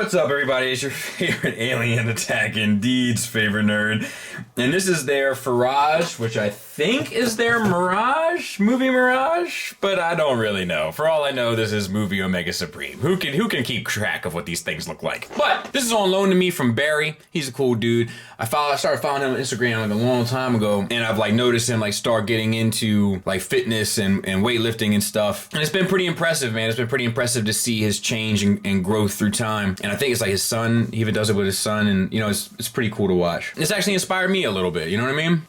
What's up, everybody? It's your favorite Alien Attack Indeed's favorite nerd. And this is their Firage, which I think is their movie Mirage, but I don't really know. For all I know, this is movie Omega Supreme. Who can keep track of what these things look like? But this is on loan to me from Barry. He's a cool dude. I started following him on Instagram like a long time ago, and I've like noticed him like start getting into like fitness and weightlifting and stuff. And it's been pretty impressive, man. It's been pretty impressive to see his change and growth through time. And I think it's like his son, he even does it with his son, and you know, it's pretty cool to watch. It's actually inspired me a little bit, you know what I mean?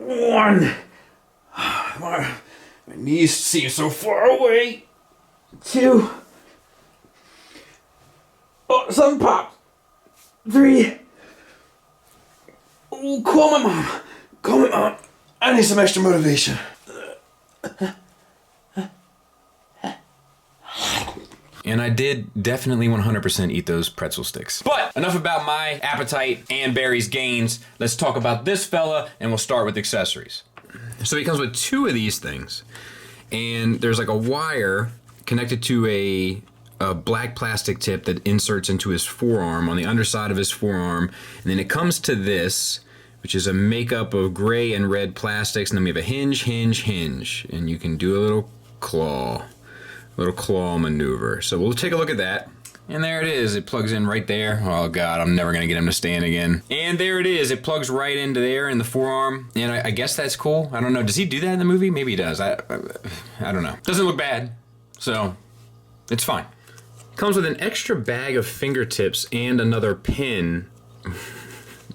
One. My knees seem so far away. Two. Oh, something popped. Three. Oh, call my mom. Call my mom. I need some extra motivation. And I did definitely 100% eat those pretzel sticks. But enough about my appetite and Barry's gains. Let's talk about this fella, and we'll start with accessories. So he comes with two of these things, and there's like a wire connected to a black plastic tip that inserts into his forearm, on the underside of his forearm, and then it comes to this, which is a makeup of gray and red plastics, and then we have a hinge, and you can do a little claw maneuver. So we'll take a look at that. And there it is. It plugs in right there. Oh God, I'm never gonna get him to stand again. And there it is. It plugs right into there in the forearm. And I guess that's cool. I don't know. Does he do that in the movie? Maybe he does. I don't know. Doesn't look bad. So it's fine. Comes with an extra bag of fingertips and another pin,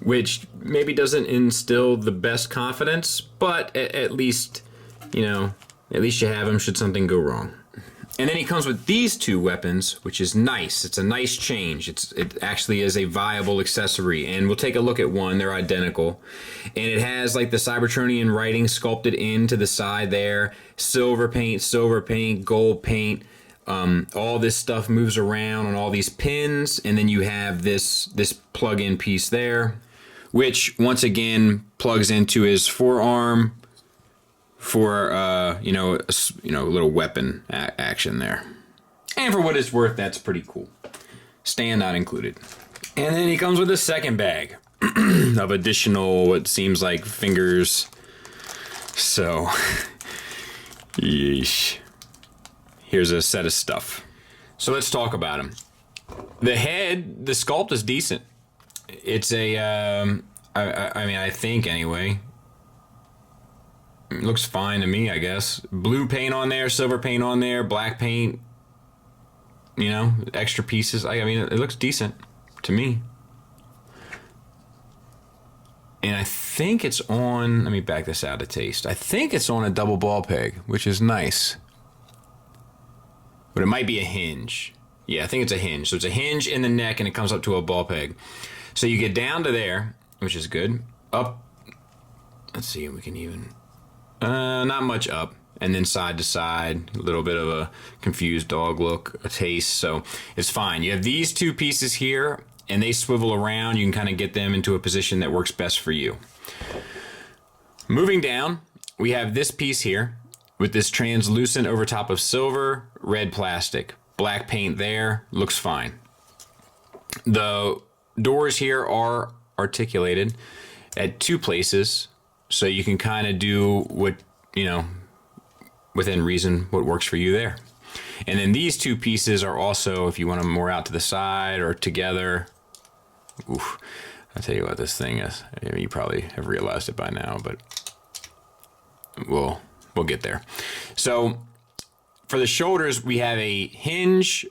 which maybe doesn't instill the best confidence, but at least, you know, at least you have him should something go wrong. And then he comes with these two weapons, which is nice. It's a nice change. It actually is a viable accessory. And we'll take a look at one. They're identical. And it has like the Cybertronian writing sculpted into the side there. Silver paint, gold paint. All this stuff moves around on all these pins. And then you have this plug-in piece there, which once again plugs into his forearm for a little weapon action there. And for what it's worth, that's pretty cool. Stand not included. And then he comes with a second bag of additional, what seems like fingers. So, yeesh. Here's a set of stuff. So let's talk about him. The head, the sculpt is decent. It's a, I think anyway. It looks fine to me, I guess. Blue paint on there, silver paint on there, black paint, you know, extra pieces. I mean, it looks decent to me. And I think it's on, let me back this out a taste. I think it's on a double ball peg, which is nice. But it might be a hinge. Yeah, I think it's a hinge. So it's a hinge in the neck and it comes up to a ball peg. So you get down to there, which is good. Up, let's see if we can even... not much up, and then side to side, a little bit of a confused dog look, a taste, so it's fine. You have these two pieces here, and they swivel around. You can kind of get them into a position that works best for you. Moving down, we have this piece here with this translucent over top of silver, red plastic, black paint there, looks fine. The doors here are articulated at two places, so you can kind of do what, you know, within reason, what works for you there. And then these two pieces are also, if you want them more out to the side or together. Oof, I'll tell you what this thing is. I mean, you probably have realized it by now, but we'll get there. So for the shoulders, we have a hinge.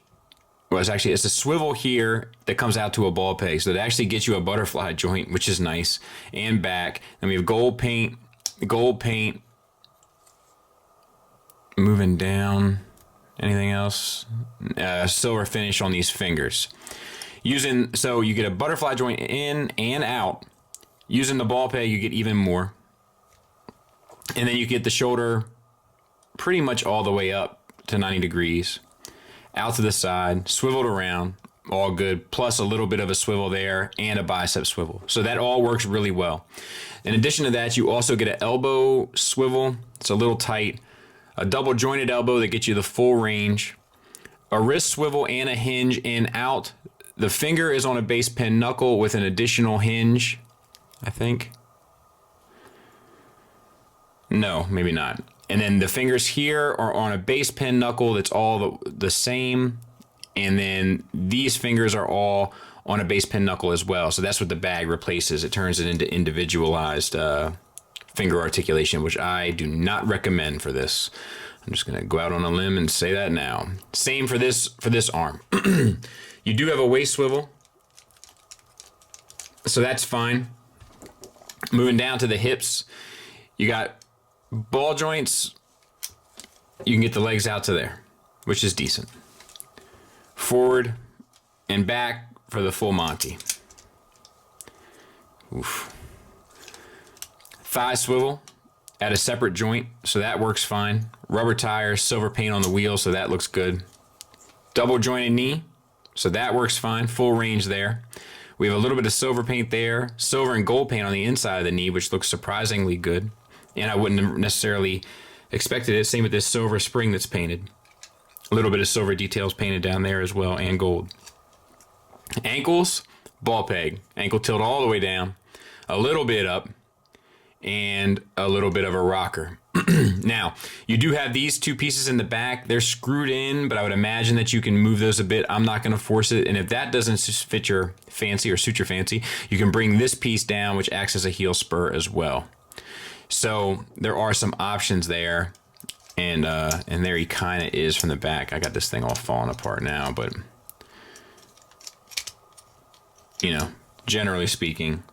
Well, it's a swivel here that comes out to a ball peg. So it actually gets you a butterfly joint, which is nice, and back. Then we have gold paint, moving down. Anything else? Silver finish on these fingers. So you get a butterfly joint in and out. Using the ball peg, you get even more. And then you get the shoulder pretty much all the way up to 90 degrees. Out to the side, swiveled around, all good, plus a little bit of a swivel there and a bicep swivel. So that all works really well. In addition to that, you also get an elbow swivel. It's a little tight. A double jointed elbow that gets you the full range. A wrist swivel and a hinge in out the finger is on a base pin knuckle with an additional hinge, I think. No, maybe not. And then the fingers here are on a base pin knuckle that's all the same. And then these fingers are all on a base pin knuckle as well. So that's what the bag replaces. It turns it into individualized finger articulation, which I do not recommend for this. I'm just gonna go out on a limb and say that now. Same for this arm. You do have a waist swivel, so that's fine. Moving down to the hips, you got ball joints. You can get the legs out to there, which is decent. Forward and back for the full Monty. Oof. Thigh swivel at a separate joint, so that works fine. Rubber tires, silver paint on the wheel, so that looks good. Double jointed knee, so that works fine. Full range there. We have a little bit of silver paint there, silver and gold paint on the inside of the knee, which looks surprisingly good. And I wouldn't have necessarily expected it. Same with this silver spring that's painted. A little bit of silver details painted down there as well, and gold. Ankles, ball peg. Ankle tilt all the way down, a little bit up, and a little bit of a rocker. Now, you do have these two pieces in the back. They're screwed in, but I would imagine that you can move those a bit. I'm not going to force it. And if that doesn't fit your fancy or suit your fancy, you can bring this piece down, which acts as a heel spur as well. So there are some options there. And there he kind of is from the back. I got this thing all falling apart now, but you know, generally speaking,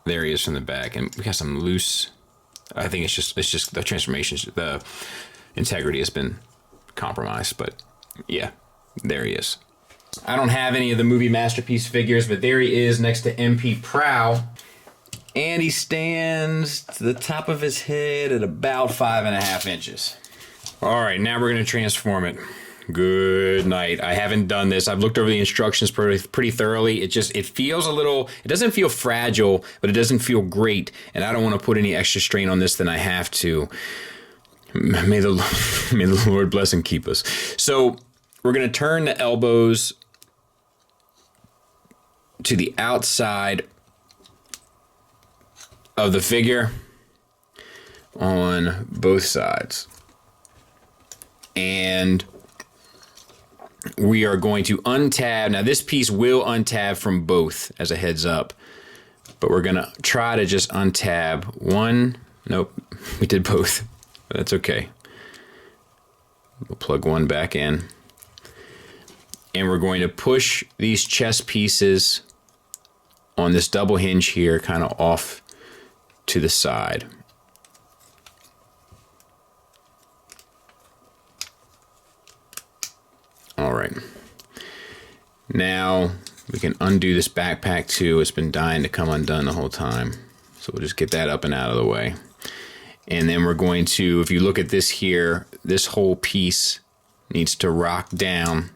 there he is from the back. And we got some loose. I think it's just the transformations, the integrity has been compromised, but yeah, there he is. I don't have any of the movie masterpiece figures, but there he is next to MP Prow. And he stands to the top of his head at about 5.5 inches. All right, now we're gonna transform it. Good night. I haven't done this. I've looked over the instructions pretty thoroughly. It feels a little, it doesn't feel fragile, but it doesn't feel great. And I don't want to put any extra strain on this than I have to. May the Lord bless and keep us. So we're going to turn the elbows to the outside of the figure on both sides. And we are going to untab. Now this piece will untab from both as a heads up, but we're gonna try to just untab one. Nope, we did both. That's okay. We'll plug one back in. And we're going to push these chest pieces on this double hinge here kind of off to the side. All right. Now we can undo this backpack too. It's been dying to come undone the whole time. So we'll just get that up and out of the way. And then we're going to, if you look at this here, this whole piece needs to rock down.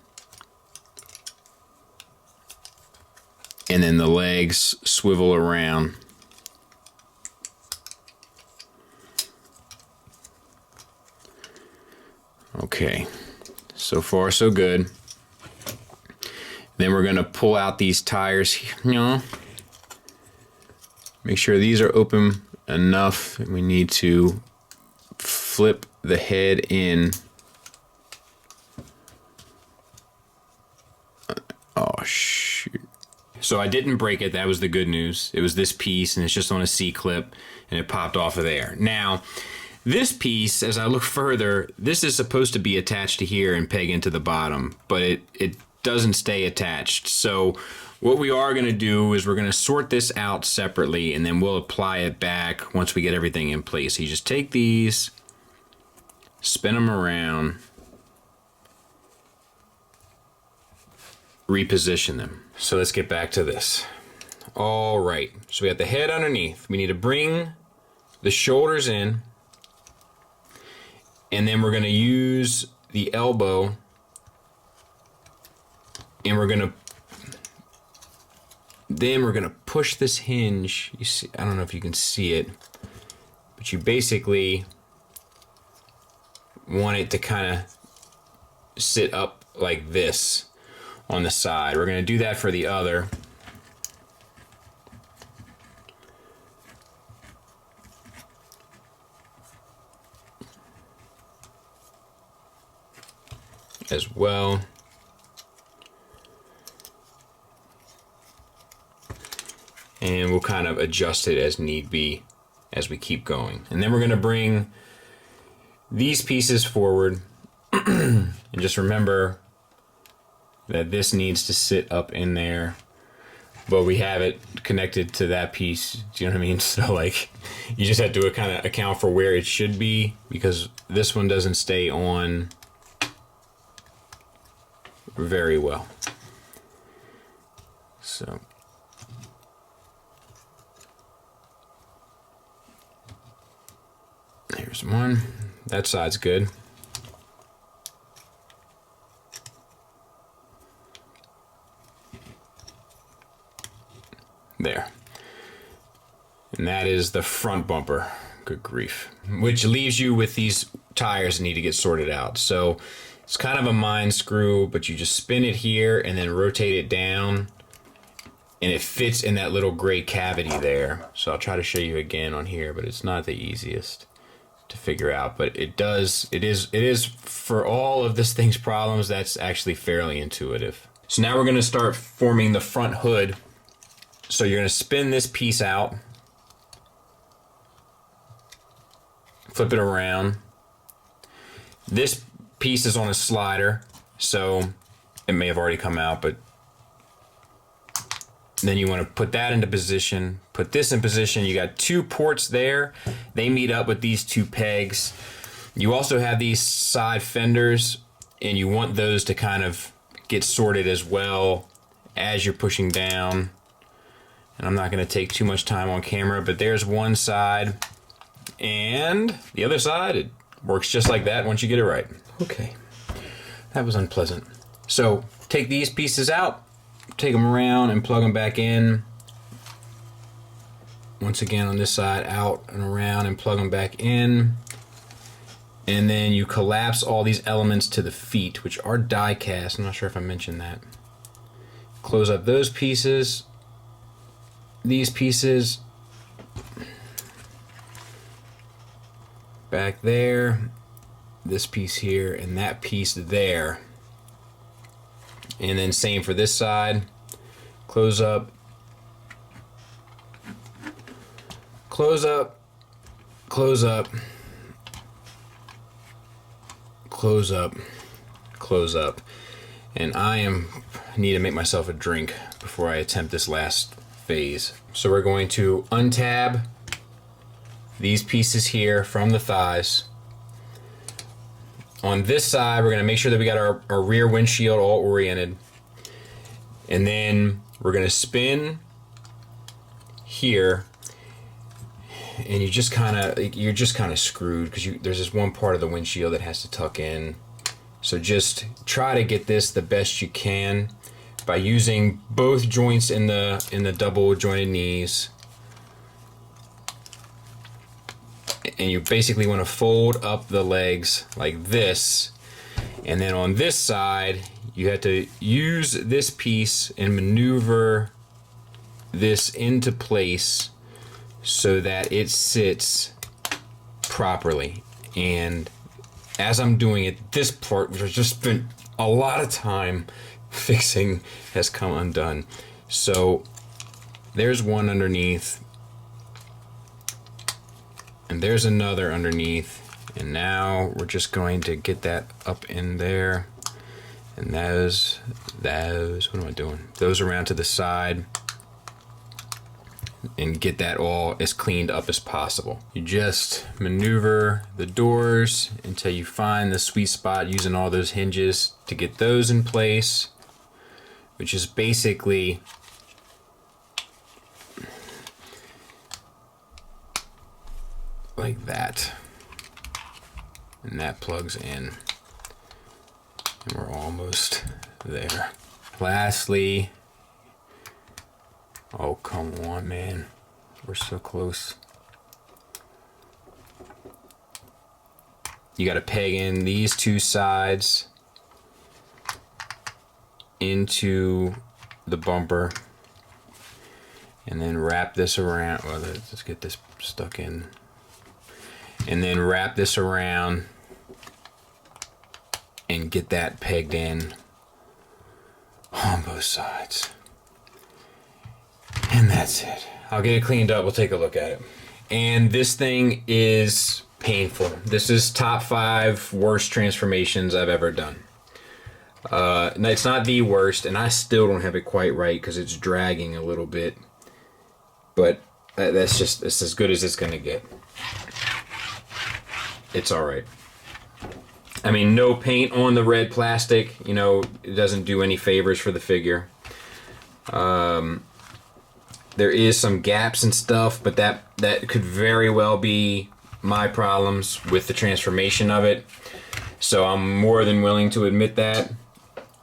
And then the legs swivel around. Okay. So far, so good. Then we're going to pull out these tires. You know, make sure these are open enough. We need to flip the head in. Oh, shoot. So I didn't break it. That was the good news. It was this piece, and it's just on a C-clip, and it popped off of there. Now, this piece, as I look further, this is supposed to be attached to here and peg into the bottom, but it doesn't stay attached. So what we are going to do is we're going to sort this out separately, and then we'll apply it back once we get everything in place. So you just take these, spin them around, reposition them. So let's get back to this. All right, so we got the head underneath. We need to bring the shoulders in. And then we're going to use the elbow, and we're going to push this hinge. You see, I don't know if you can see it, but you basically want it to kind of sit up like this on the side. We're going to do that for the other. As well. And we'll kind of adjust it as need be as we keep going. And then we're going to bring these pieces forward. And just remember that this needs to sit up in there, but we have it connected to that piece. Do you know what I mean? So like, you just have to kind of account for where it should be, because this one doesn't stay on very well. So here's one. That side's good. There. And that is the front bumper. Good grief. Which leaves you with these tires that need to get sorted out. So it's kind of a mine screw, but you just spin it here and then rotate it down, and it fits in that little gray cavity there. So I'll try to show you again on here, but it's not the easiest to figure out. But it is for all of this thing's problems, that's actually fairly intuitive. So now we're going to start forming the front hood. So you're going to spin this piece out, flip it around. This piece is on a slider, so it may have already come out, but then you want to put that into position, put this in position. You got two ports there. They meet up with these two pegs. You also have these side fenders, and you want those to kind of get sorted as well as you're pushing down. And I'm not going to take too much time on camera, but there's one side, and the other side, it works just like that once you get it right. Okay, that was unpleasant. So take these pieces out, take them around and plug them back in. Once again on this side, out and around and plug them back in. And then you collapse all these elements to the feet, which are die cast. I'm not sure if I mentioned that. Close up those pieces. These pieces back there, this piece here, and that piece there. And then same for this side. Close up, close up, close up, close up, close up. And I need to make myself a drink before I attempt this last phase. So we're going to untab these pieces here from the thighs. On this side, we're going to make sure that we got our rear windshield all oriented. And then we're going to spin here, and you're just kind of screwed because there's this one part of the windshield that has to tuck in. So just try to get this the best you can by using both joints in the double jointed knees. And you basically want to fold up the legs like this. And then on this side, you have to use this piece and maneuver this into place so that it sits properly. And as I'm doing it, this part, which has just spent a lot of time fixing, has come undone. So there's one underneath, and there's another underneath, and now we're just going to get that up in there, and those, what am I doing? Those around to the side, and get that all as cleaned up as possible. You just maneuver the doors until you find the sweet spot using all those hinges to get those in place, which is basically like that. And that plugs in. And we're almost there. Lastly, oh, come on, man. We're so close. You got to peg in these two sides into the bumper and then wrap this around. Well, let's get this stuck in. And then wrap this around and get that pegged in on both sides. And that's it. I'll get it cleaned up. We'll take a look at it. And this thing is painful. This is top 5 worst transformations I've ever done. It's not the worst, and I still don't have it quite right because it's dragging a little bit. But it's as good as it's gonna get. It's all right. I mean, no paint on the red plastic. You know, it doesn't do any favors for the figure. There is some gaps and stuff, but that could very well be my problems with the transformation of it. So I'm more than willing to admit that.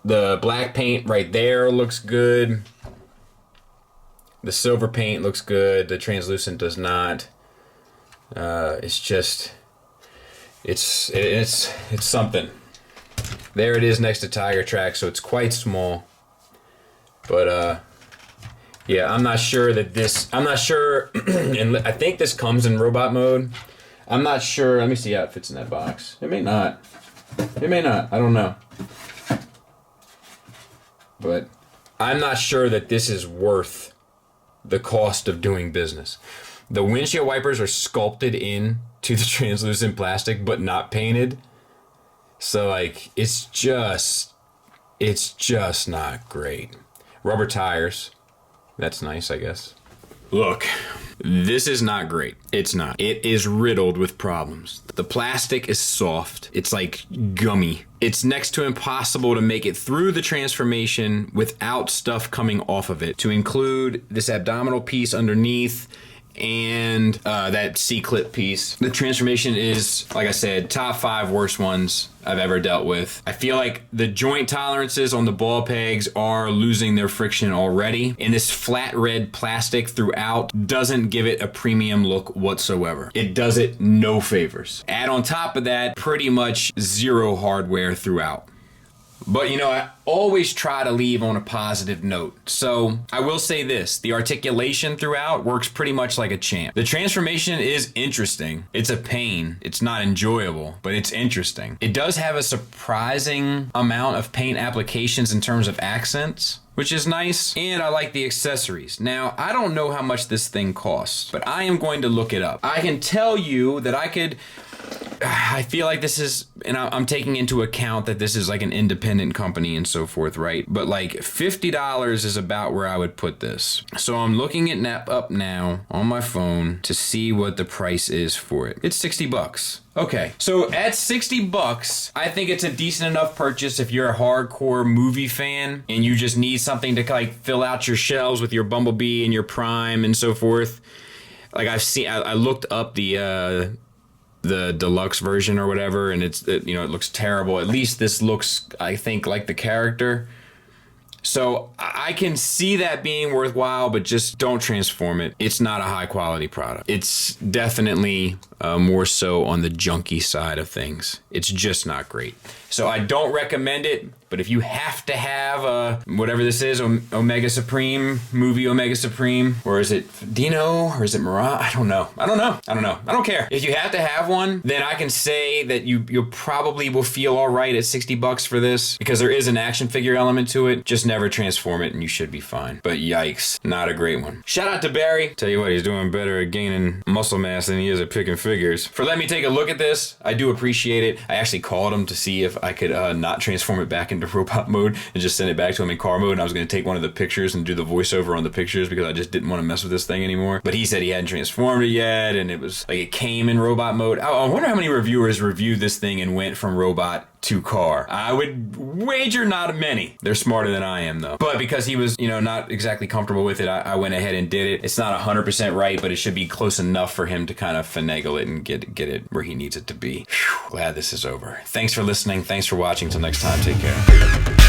The black paint right there looks good. The silver paint looks good. The translucent does not. It's just, it's something. There it is next to Tiger Track, so it's quite small. But yeah, I'm not sure that this, and I think this comes in robot mode. I'm not sure, let me see how it fits in that box. It may not. It may not, I don't know. But I'm not sure that this is worth the cost of doing business. The windshield wipers are sculpted in to the translucent plastic, but not painted. So like, it's just not great. Rubber tires. That's nice, I guess. Look, this is not great. It's not. It is riddled with problems. The plastic is soft. It's like gummy. It's next to impossible to make it through the transformation without stuff coming off of it, to include this abdominal piece underneath and that C-clip piece. The transformation is, like I said, top 5 worst ones I've ever dealt with. I feel like the joint tolerances on the ball pegs are losing their friction already, and this flat red plastic throughout doesn't give it a premium look whatsoever. It does it no favors. Add on top of that, pretty much zero hardware throughout. But you know, I always try to leave on a positive note. So I will say this, the articulation throughout works pretty much like a champ. The transformation is interesting. It's a pain. It's not enjoyable, but it's interesting. It does have a surprising amount of paint applications in terms of accents, which is nice, and I like the accessories. Now, I don't know how much this thing costs, but I am going to look it up. I can tell you that I feel like this is, and I'm taking into account that this is like an independent company and so forth, right? But like $50 is about where I would put this. So I'm looking it up now on my phone to see what the price is for it. It's 60 bucks. Okay, so at 60 bucks, I think it's a decent enough purchase if you're a hardcore movie fan and you just need something to like fill out your shelves with your Bumblebee and your Prime and so forth. Like I looked up the deluxe version or whatever, and it looks terrible. At least this looks, I think, like the character. So I can see that being worthwhile, but just don't transform it. It's not a high quality product. It's definitely more so on the junky side of things. It's just not great. So I don't recommend it, but if you have to have whatever this is, Omega Supreme, movie Omega Supreme, or is it Dino, or is it Mirage? I don't know. I don't care. If you have to have one, then I can say that you probably will feel all right at 60 bucks for this, because there is an action figure element to it. Just never transform it and you should be fine. But yikes, not a great one. Shout out to Barry. Tell you what, he's doing better at gaining muscle mass than he is at picking figures. For letting me take a look at this, I do appreciate it. I actually called him to see if I could not transform it back into robot mode and just send it back to him in car mode. And I was going to take one of the pictures and do the voiceover on the pictures because I just didn't want to mess with this thing anymore. But he said he hadn't transformed it yet, and it was like it came in robot mode. I wonder how many reviewers reviewed this thing and went from robot to car. I would wager not many. They're smarter than I am though. But because he was, not exactly comfortable with it, I went ahead and did it. It's not 100% right, but it should be close enough for him to kind of finagle it and get it where he needs it to be. Whew, glad this is over. Thanks for listening. Thanks for watching. Till next time, take care.